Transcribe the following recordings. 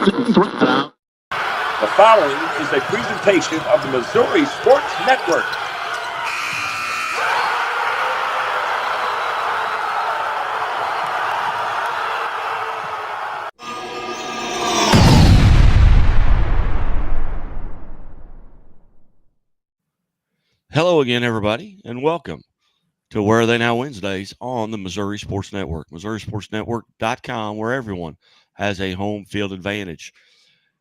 The following is a presentation of the Missouri Sports Network. Hello again, everybody, and welcome to Where Are They Now Wednesdays on the Missouri Sports Network, MissouriSportsNetwork.com, where everyone has a home field advantage.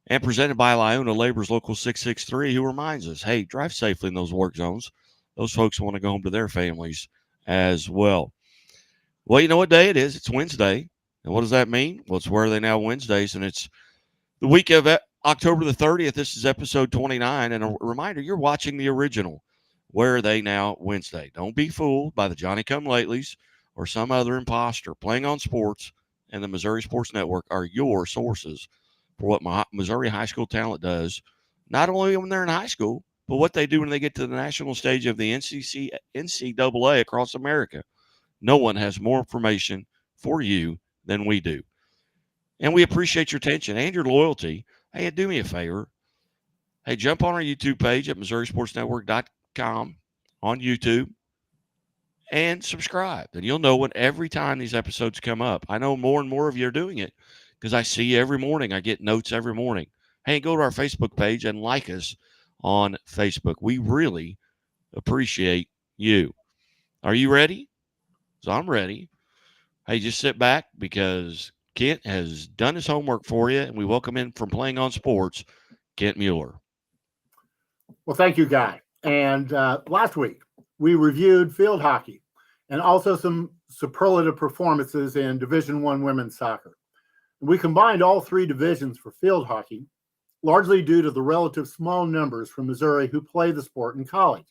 And presented by Lyona Labor's Local 663, who reminds us, hey, drive safely in those work zones. Those folks want to go home to their families as well. Well, you know what day it is? It's Wednesday. And what does that mean? Well, it's Where Are They Now Wednesdays, and it's the week of October the 30th. This is episode 29, and a reminder, you're watching the original Where Are They Now Wednesday. Don't be fooled by the Johnny-come-latelys or some other imposter. Playing on Sports and the Missouri Sports Network are your sources for what Missouri high school talent does, not only when they're in high school, but what they do when they get to the national stage of the NCAA across America. No one has more information for you than we do. And we appreciate your attention and your loyalty. Hey, do me a favor. Hey, jump on our YouTube page at MissouriSportsNetwork.com on YouTube and subscribe. And you'll know when every time these episodes come up. I know more and more of you are doing it because I see you every morning. I get notes every morning. Hey, go to our Facebook page and like us on Facebook. We really appreciate you. Are you ready? So I'm ready. Hey, just sit back because Kent has done his homework for you, and we welcome in from Playing on Sports, Kent Mueller. Well, thank you, Guy. And last week, we reviewed field hockey and also some superlative performances in Division I women's soccer. We combined all three divisions for field hockey, largely due to the relative small numbers from Missouri who play the sport in college.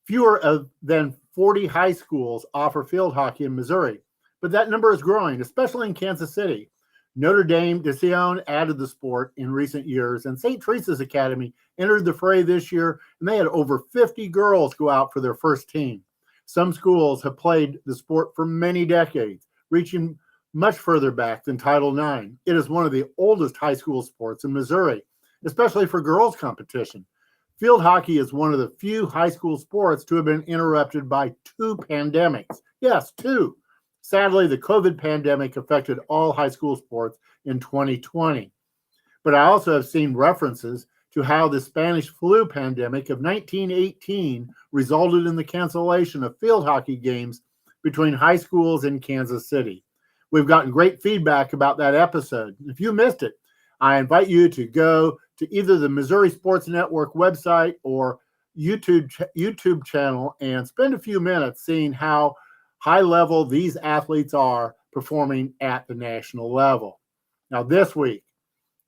Fewer than 40 high schools offer field hockey in Missouri, but that number is growing, especially in Kansas City. Notre Dame de Sion added the sport in recent years, and St. Teresa's Academy entered the fray this year, and they had over 50 girls go out for their first team. Some schools have played the sport for many decades, reaching much further back than Title IX. It is one of the oldest high school sports in Missouri, especially for girls competition. Field hockey is one of the few high school sports to have been interrupted by two pandemics. Yes, two. Sadly, the COVID pandemic affected all high school sports in 2020. But I also have seen references to how the Spanish flu pandemic of 1918 resulted in the cancellation of field hockey games between high schools in Kansas City. We've gotten great feedback about that episode. If you missed it, I invite you to go to either the Missouri Sports Network website or YouTube channel and spend a few minutes seeing how high level these athletes are performing at the national level. Now, this week,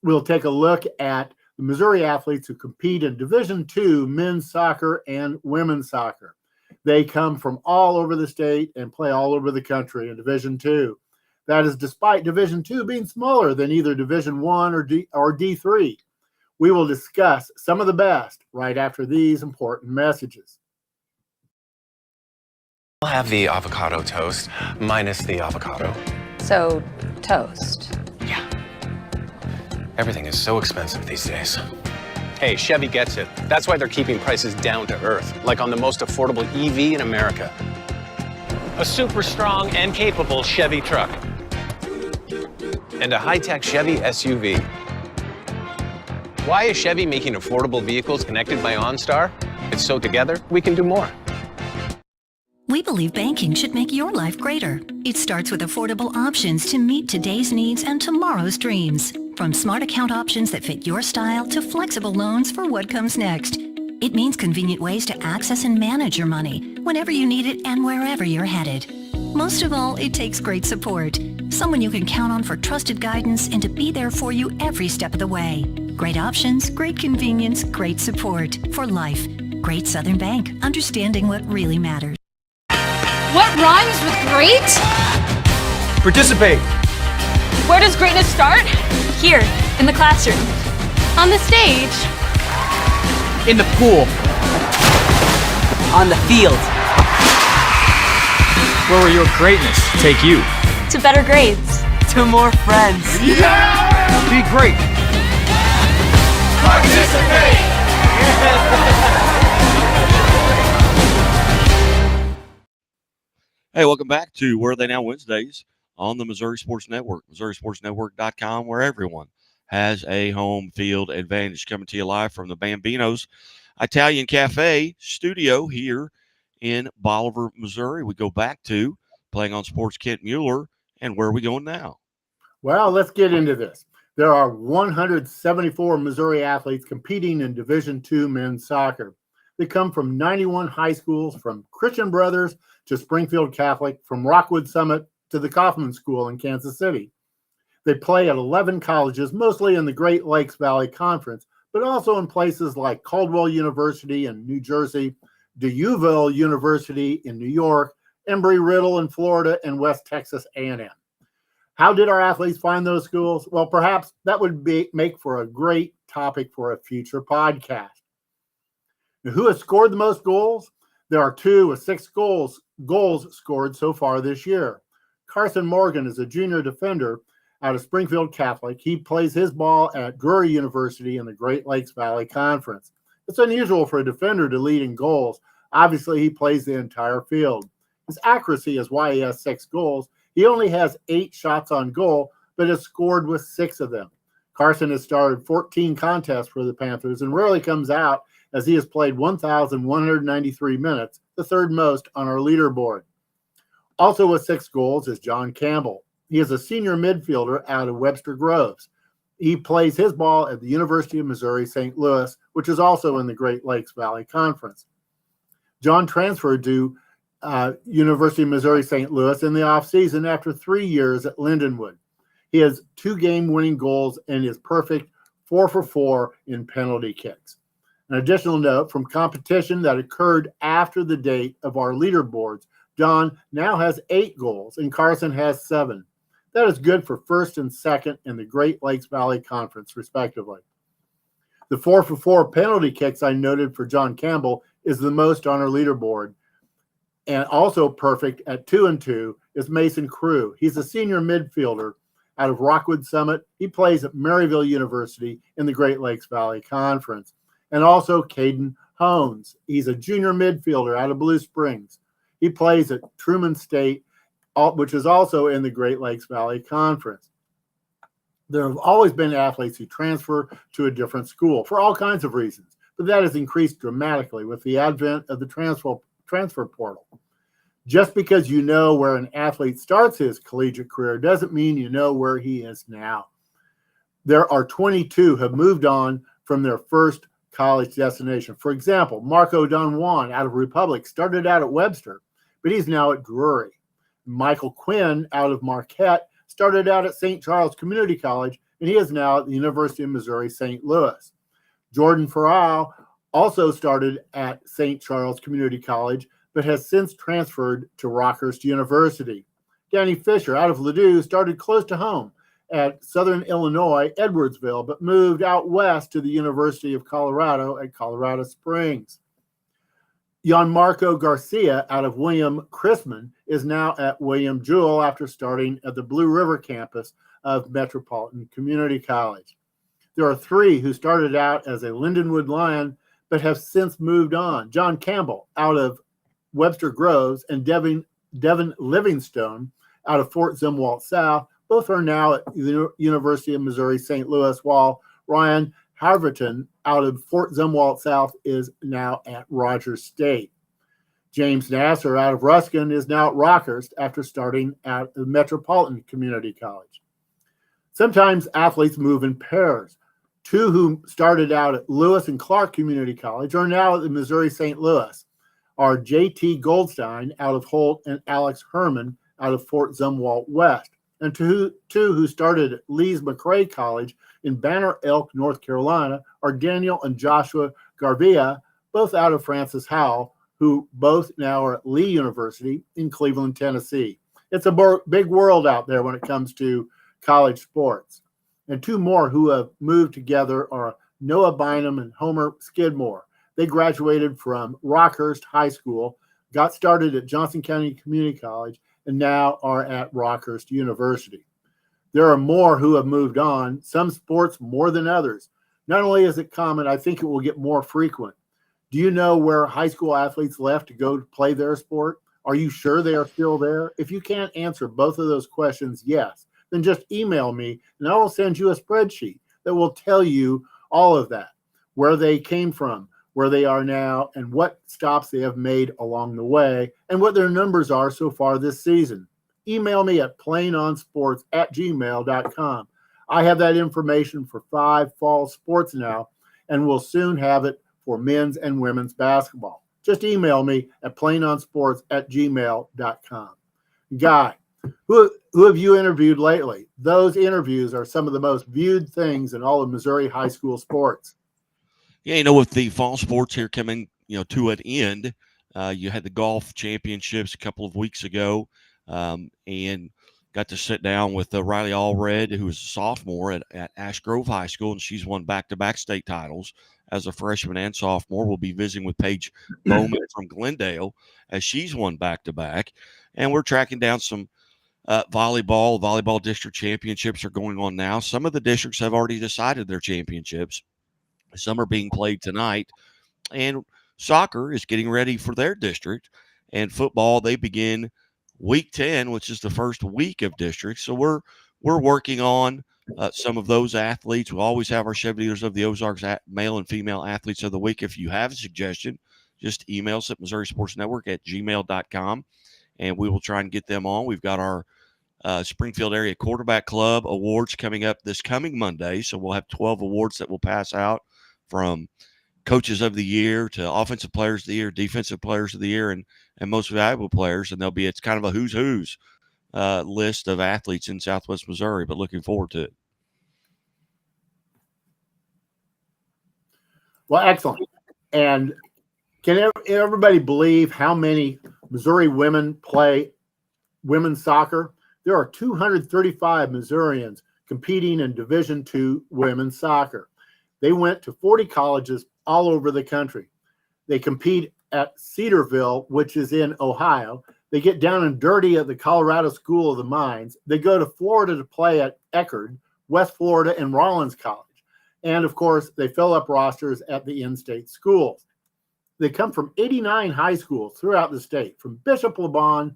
we'll take a look at the Missouri athletes who compete in Division II men's soccer and women's soccer. They come from all over the state and play all over the country in Division II. That is despite Division II being smaller than either Division I or D3. We will discuss some of the best right after these important messages. I'll have the avocado toast minus the avocado. So, toast. Yeah. Everything is so expensive these days. Hey, Chevy gets it. That's why they're keeping prices down to earth, like on the most affordable EV in America. A super strong and capable Chevy truck. And a high-tech Chevy SUV. Why is Chevy making affordable vehicles connected by OnStar? It's so together we can do more. We believe banking should make your life greater. It starts with affordable options to meet today's needs and tomorrow's dreams. From smart account options that fit your style to flexible loans for what comes next. It means convenient ways to access and manage your money whenever you need it and wherever you're headed. Most of all, it takes great support. Someone you can count on for trusted guidance and to be there for you every step of the way. Great options, great convenience, great support. For life. Great Southern Bank. Understanding what really matters. What rhymes with great? Participate. Where does greatness start? Here, in the classroom. On the stage. In the pool. On the field. Where will your greatness take you? To better grades. To more friends. Yeah! Be great. Hey, welcome back to Where Are They Now Wednesdays on the Missouri Sports Network, MissouriSportsNetwork.com, where everyone has a home field advantage. Coming to you live from the Bambino's Italian Cafe studio here in Bolivar, Missouri. We go back to playing on Sports Kent Mueller, and where are we going now? Well, let's get into this. There are 174 Missouri athletes competing in Division II men's soccer. They come from 91 high schools, from Christian Brothers to Springfield Catholic, from Rockwood Summit to the Kaufman School in Kansas City. They play at 11 colleges, mostly in the Great Lakes Valley Conference, but also in places like Caldwell University in New Jersey, DeUville University in New York, Embry-Riddle in Florida, and West Texas A&M. How did our athletes find those schools? Well, perhaps that would make for a great topic for a future podcast. Now, who has scored the most goals? There are two with 6 goals scored so far this year. Carson Morgan is a junior defender out of Springfield Catholic. He plays his ball at Drury University in the Great Lakes Valley Conference. It's unusual for a defender to lead in goals. Obviously, he plays the entire field. His accuracy is why he has 6 goals. He only has 8 shots on goal, but has scored with 6 of them. Carson has started 14 contests for the Panthers and rarely comes out, as he has played 1,193 minutes, the third most on our leaderboard. Also with 6 goals is John Campbell. He is a senior midfielder out of Webster Groves. He plays his ball at the University of Missouri St. Louis, which is also in the Great Lakes Valley Conference. John transferred to University of Missouri St. Louis in the offseason after 3 years at Lindenwood. He has 2 game-winning goals and is perfect 4 for 4 in penalty kicks. An additional note from competition that occurred after the date of our leaderboards, John now has 8 goals and Carson has 7. That is good for first and second in the Great Lakes Valley Conference, respectively. The 4 for 4 penalty kicks I noted for John Campbell is the most on our leaderboard. And also perfect at 2 and 2 is Mason Crew. He's a senior midfielder out of Rockwood Summit. He plays at Maryville University in the Great Lakes Valley Conference. And also Caden Hones. He's a junior midfielder out of Blue Springs. He plays at Truman State, which is also in the Great Lakes Valley Conference. There have always been athletes who transfer to a different school for all kinds of reasons, but that has increased dramatically with the advent of the transfer portal. Just because you know where an athlete starts his collegiate career doesn't mean you know where he is now. There are 22 who have moved on from their first college destination. For example, Marco Don Juan out of Republic started out at Webster, but he's now at Drury. Michael Quinn out of Marquette started out at St. Charles Community College, and he is now at the University of Missouri St. Louis. Jordan Farrell also started at St. Charles Community College, but has since transferred to Rockhurst University. Danny Fisher out of Ladue started close to home at Southern Illinois, Edwardsville, but moved out west to the University of Colorado at Colorado Springs. Gianmarco Garcia out of William Chrisman is now at William Jewell after starting at the Blue River campus of Metropolitan Community College. There are 3 who started out as a Lindenwood Lion, but have since moved on. John Campbell out of Webster Groves and Devin Livingstone out of Fort Zumwalt South. Both are now at the University of Missouri St. Louis, while Ryan Harverton out of Fort Zumwalt South is now at Rogers State. James Nasser out of Ruskin is now at Rockhurst after starting at the Metropolitan Community College. Sometimes athletes move in pairs. 2 who started out at Lewis and Clark Community College are now at the Missouri St. Louis, are J.T. Goldstein out of Holt and Alex Herman out of Fort Zumwalt West. And 2 who started at Lees McRae College in Banner Elk, North Carolina, are Daniel and Joshua Garvia, both out of Francis Howell, who both now are at Lee University in Cleveland, Tennessee. It's a big world out there when it comes to college sports. And 2 more who have moved together are Noah Bynum and Homer Skidmore. They graduated from Rockhurst High School, got started at Johnson County Community College, and now are at Rockhurst University. There are more who have moved on, some sports more than others. Not only is it common, I think it will get more frequent. Do you know where high school athletes left to go play their sport? Are you sure they are still there? If you can't answer both of those questions, yes, then just email me and I will send you a spreadsheet that will tell you all of that, where they came from, where they are now, and what stops they have made along the way, and what their numbers are so far this season. Email me at plainonsports@gmail.com. I have that information for 5 fall sports now, and will soon have it for men's and women's basketball. Just email me at plainonsports@gmail.com. Guy, who have you interviewed lately? Those interviews are some of the most viewed things in all of Missouri high school sports. Yeah, with the fall sports here coming, to an end, you had the golf championships a couple of weeks ago, and got to sit down with Riley Allred, who is a sophomore at Ash Grove High School, and she's won back-to-back state titles as a freshman and sophomore. We'll be visiting with Paige Bowman from Glendale as she's won back-to-back, and we're tracking down some volleyball district championships are going on now. Some of the districts have already decided their championships. Some are being played tonight, and soccer is getting ready for their district, and football, they begin week 10, which is the first week of district. So we're working on some of those athletes. We'll always have our Chevy Leaders of the Ozarks male and female athletes of the week. If you have a suggestion, just email us at MissouriSportsNetwork@gmail.com, and we will try and get them on. We've got our Springfield Area Quarterback Club Awards coming up this coming Monday. So we'll have 12 awards that will pass out, from Coaches of the Year to Offensive Players of the Year, Defensive Players of the Year, and Most Valuable Players. And it's kind of a who's list of athletes in Southwest Missouri, but looking forward to it. Well, excellent. And can everybody believe how many Missouri women play women's soccer? There are 235 Missourians competing in Division II women's soccer. They went to 40 colleges all over the country. They compete at Cedarville, which is in Ohio. They get down and dirty at the Colorado School of the Mines. They go to Florida to play at Eckerd, West Florida, and Rollins College. And, of course, they fill up rosters at the in-state schools. They come from 89 high schools throughout the state, from Bishop LeBon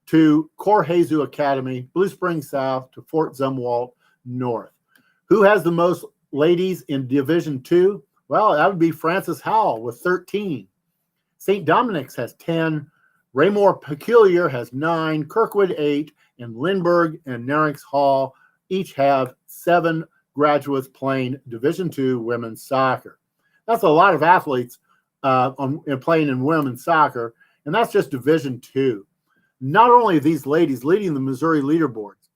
to Cor Jesu Academy, Blue Springs South to Fort Zumwalt North. Who has the most ladies in Division II? Well, that would be Francis Howell with 13. St. Dominic's has 10. Raymore Peculiar has 9. Kirkwood 8. And Lindbergh and Narix Hall each have 7 graduates playing Division II women's soccer. That's a lot of athletes playing in women's soccer, and that's just Division II. Not only are these ladies leading the Missouri leaderboards,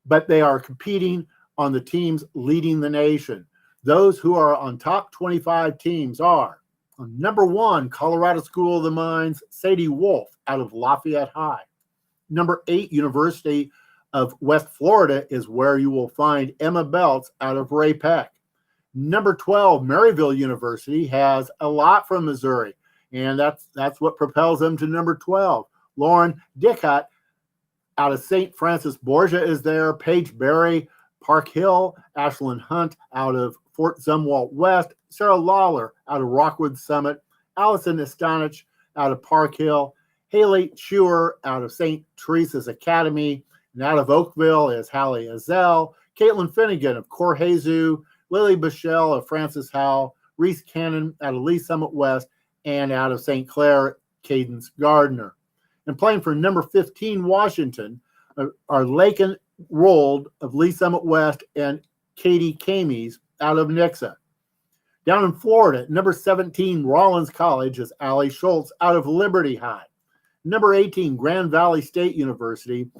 but they are competing on the teams leading the nation. Those who are on top 25 teams are number 1, Colorado School of the Mines, Sadie Wolf out of Lafayette High. Number 8, University of West Florida is where you will find Emma Belts out of Ray Peck. Number 12, Maryville University has a lot from Missouri, and that's what propels them to number 12. Lauren Dickhut out of St. Francis Borgia is there. Paige Berry, Park Hill. Ashlyn Hunt out of Fort Zumwalt West. Sarah Lawler out of Rockwood Summit. Allison Estanich out of Park Hill. Haley Schuer out of St. Teresa's Academy. And out of Oakville is Hallie Azell. Caitlin Finnegan of Cor Jesu. Lily Bichelle of Francis Howell. Reese Cannon out of Lee Summit West. And out of St. Clair, Cadence Gardner. And playing for number 15 Washington are Lakin Rold of Lee Summit West and Katie Kamies out of Nixa. Down in Florida, number 17 Rollins College is Allie Schultz out of Liberty High. Number 18 Grand Valley State University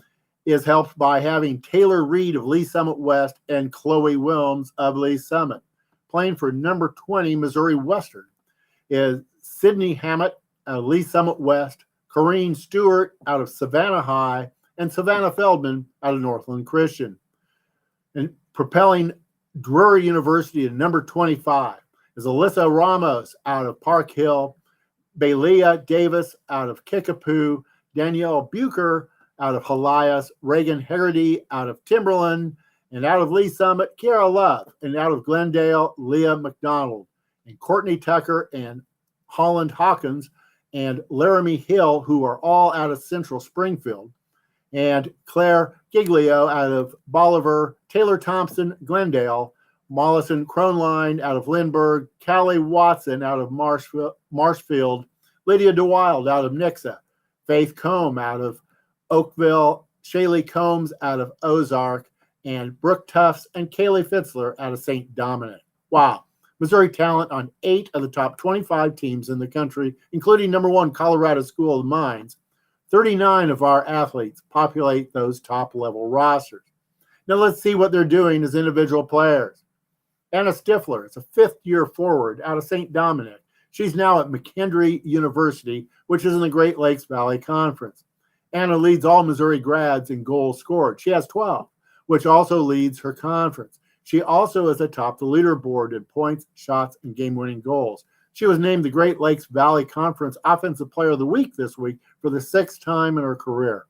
is helped by having Taylor Reed of Lee Summit West and Chloe Wilms of Lee Summit. Playing for number 20 Missouri Western is Sydney Hammett out of Lee Summit West, Corrine Stewart out of Savannah High, and Savannah Feldman out of Northland Christian. And propelling Drury University to number 25 is Alyssa Ramos out of Park Hill, Baylia Davis out of Kickapoo, Danielle Bucher out of Helias, Reagan Haggerty out of Timberland, And out of Lee Summit, Kiara Love. And out of Glendale, Leah McDonald. And Courtney Tucker and Holland Hawkins and Laramie Hill, who are all out of Central Springfield. And Claire Giglio out of Bolivar, Taylor Thompson, Glendale, Mollison Kronline out of Lindbergh, Callie Watson out of Marshfield, Lydia DeWild out of Nixa, Faith Combe out of Oakville, Shaylee Combs out of Ozark, and Brooke Tufts and Kaylee Fitzler out of St. Dominic. Wow. Missouri talent on 8 of the top 25 teams in the country, including number 1 Colorado School of Mines. 39 of our athletes populate those top-level rosters. Now let's see what they're doing as individual players. Anna Stifler is a fifth-year forward out of St. Dominic. She's now at McKendree University, which is in the Great Lakes Valley Conference. Anna leads all Missouri grads in goals scored. She has 12, which also leads her conference. She also is atop the leaderboard in points, shots, and game-winning goals. She was named the Great Lakes Valley Conference Offensive Player of the Week this week for the 6th time in her career.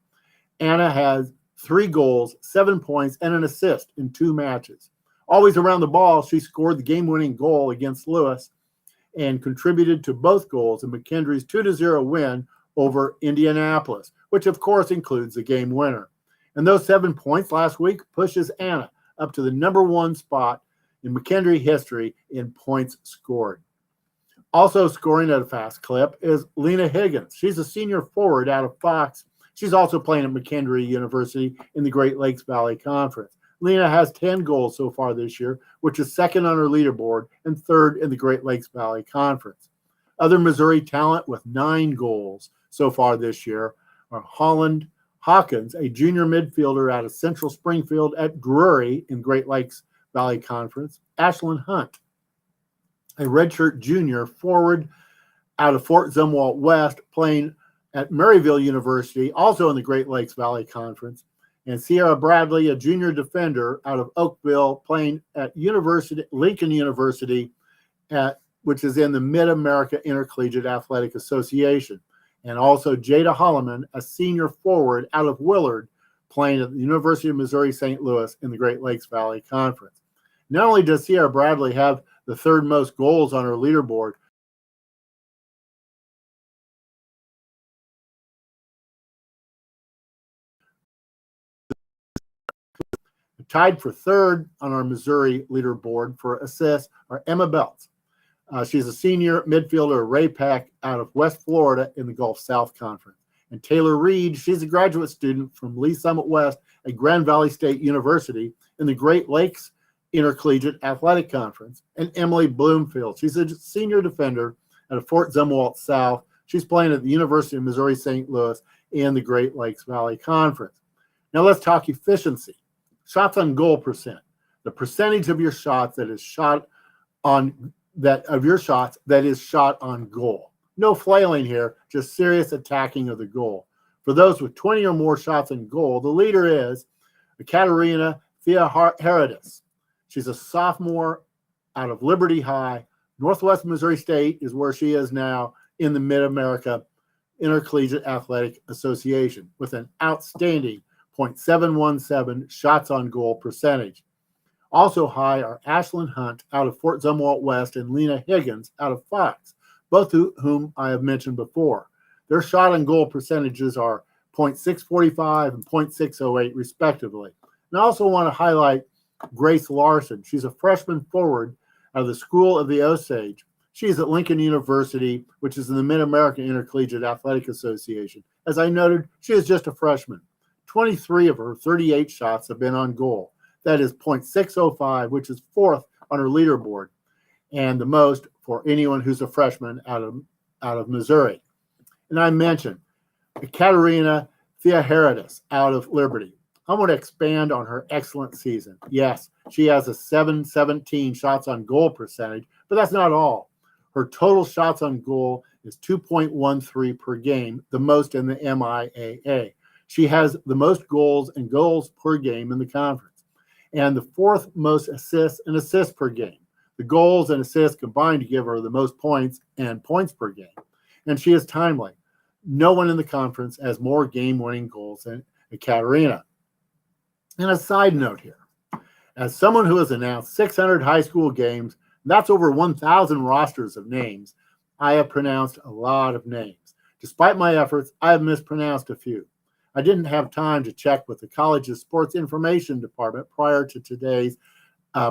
Anna has 3 goals, 7 points, and an assist in 2 matches. Always around the ball, she scored the game-winning goal against Lewis and contributed to both goals in McKendree's 2-0 win over Indianapolis, which of course includes the game winner. And those 7 points last week pushes Anna up to the number 1 spot in McKendree history in points scored. Also scoring at a fast clip is Lena Higgins. She's a senior forward out of Fox. She's also playing at McKendree University in the Great Lakes Valley Conference. Lena has 10 goals so far this year, which is 2nd on her leaderboard and 3rd in the Great Lakes Valley Conference. Other Missouri talent with 9 goals so far this year are Holland Hawkins, a junior midfielder out of Central Springfield at Drury in Great Lakes Valley Conference. Ashlyn Hunt, a redshirt junior forward out of Fort Zumwalt West, playing at Maryville University, also in the Great Lakes Valley Conference. And Sierra Bradley, a junior defender out of Oakville, playing at Lincoln University, which is in the Mid-America Intercollegiate Athletic Association. And also Jada Holloman, a senior forward out of Willard, playing at the University of Missouri St. Louis in the Great Lakes Valley Conference. Not only does Sierra Bradley have the 3rd most goals on her leaderboard, tied for 3rd on our Missouri leaderboard for assists are Emma Belts. She's a senior midfielder, Ray Peck, out of West Florida in the Gulf South Conference. And Taylor Reed, she's a graduate student from Lee Summit West at Grand Valley State University in the Great Lakes Intercollegiate Athletic Conference. And Emily Bloomfield, she's a senior defender out of Fort Zumwalt South. She's playing at the University of Missouri St. Louis in the Great Lakes Valley Conference. Now let's talk efficiency. Shots on goal percent, the percentage of your shots that is shot on goal. No flailing here, just serious attacking of the goal. For those with 20 or more shots on goal, the leader is Katerina Theoharidis. She's a sophomore out of Liberty High. Northwest Missouri State is where she is now in the Mid-America Intercollegiate Athletic Association with an outstanding .717 shots on goal percentage. Also high are Ashlyn Hunt out of Fort Zumwalt West and Lena Higgins out of Fox, both whom I have mentioned before. Their shot on goal percentages are .645 and .608 respectively. And I also want to highlight Grace Larson. She's a freshman forward out of the School of the Osage. She's at Lincoln University, which is in the Mid-American Intercollegiate Athletic Association. As I noted, she is just a freshman. 23 of her 38 shots have been on goal. That is .605, which is 4th on her leaderboard, and the most for anyone who's a freshman out of Missouri. And I mentioned Katerina Theoharidis out of Liberty. I want to expand on her excellent season. Yes, she has a .717 shots on goal percentage, but that's not all. Her total shots on goal is 2.13 per game, the most in the MIAA. She has the most goals and goals per game in the conference, and the 4th most assists and assists per game. The goals and assists combined to give her the most points and points per game. And she is timely. No one in the conference has more game-winning goals than Katerina. And a side note here, As someone who has announced 600 high school games, that's over 1,000 rosters of names, I have pronounced a lot of names. Despite my efforts, I have mispronounced a few. I didn't have time to check with the college's sports information department prior to today's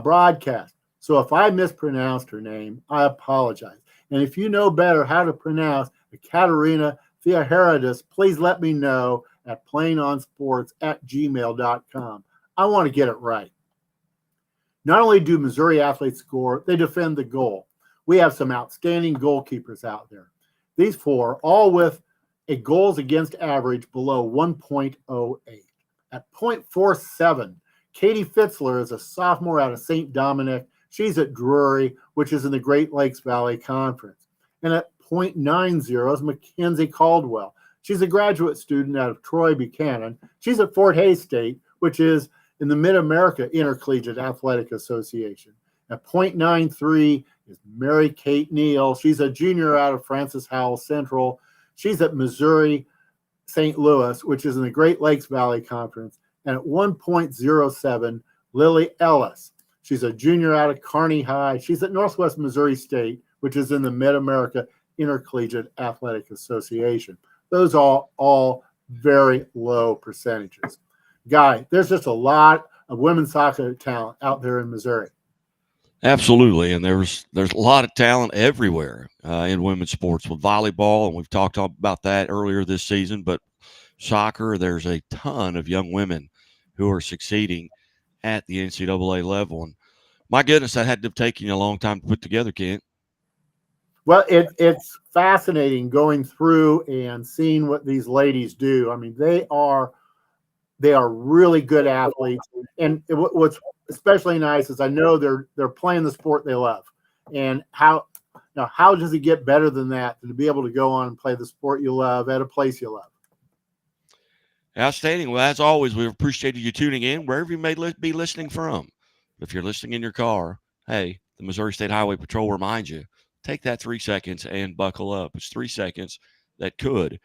broadcast. So if I mispronounced her name, I apologize. And if you know better how to pronounce Katerina Theoharidis, please let me know at plainonsports@gmail.com. I want to get it right. Not only do Missouri athletes score, they defend the goal. We have some outstanding goalkeepers out there. These four, all with a goals against average below 1.08. At 0.47, Katie Fitzler is a sophomore out of St. Dominic. She's at Drury, which is in the Great Lakes Valley Conference. And at 0.90 is Mackenzie Caldwell. She's a graduate student out of Troy Buchanan. She's at Fort Hays State, which is in the Mid-America Intercollegiate Athletic Association. At 0.93 is Mary Kate Neal. She's a junior out of Francis Howell Central. She's at Missouri St. Louis, which is in the Great Lakes Valley Conference. And at 1.07, Lily Ellis. She's a junior out of Kearney High. She's at Northwest Missouri State, which is in the Mid-America Intercollegiate Athletic Association. Those are all very low percentages. Guy, there's just a lot of women's soccer talent out there in Missouri. Absolutely, and there's a lot of talent everywhere in women's sports with volleyball, and we've talked about that earlier this season. But soccer, there's a ton of young women who are succeeding at the NCAA level. And my goodness, that had to have taken you a long time to put together, Kent. Well, it's fascinating going through and seeing what these ladies do. I mean, they are really good athletes, and what's especially nice is I know they're playing the sport they love. And how does it get better than that, to be able to go on and play the sport you love at a place you love? Outstanding. Well, as always, we've appreciated you tuning in wherever you may be listening from. If you're listening in your car, hey, the Missouri State Highway Patrol reminds you, take that 3 seconds and buckle up. It's 3 seconds that could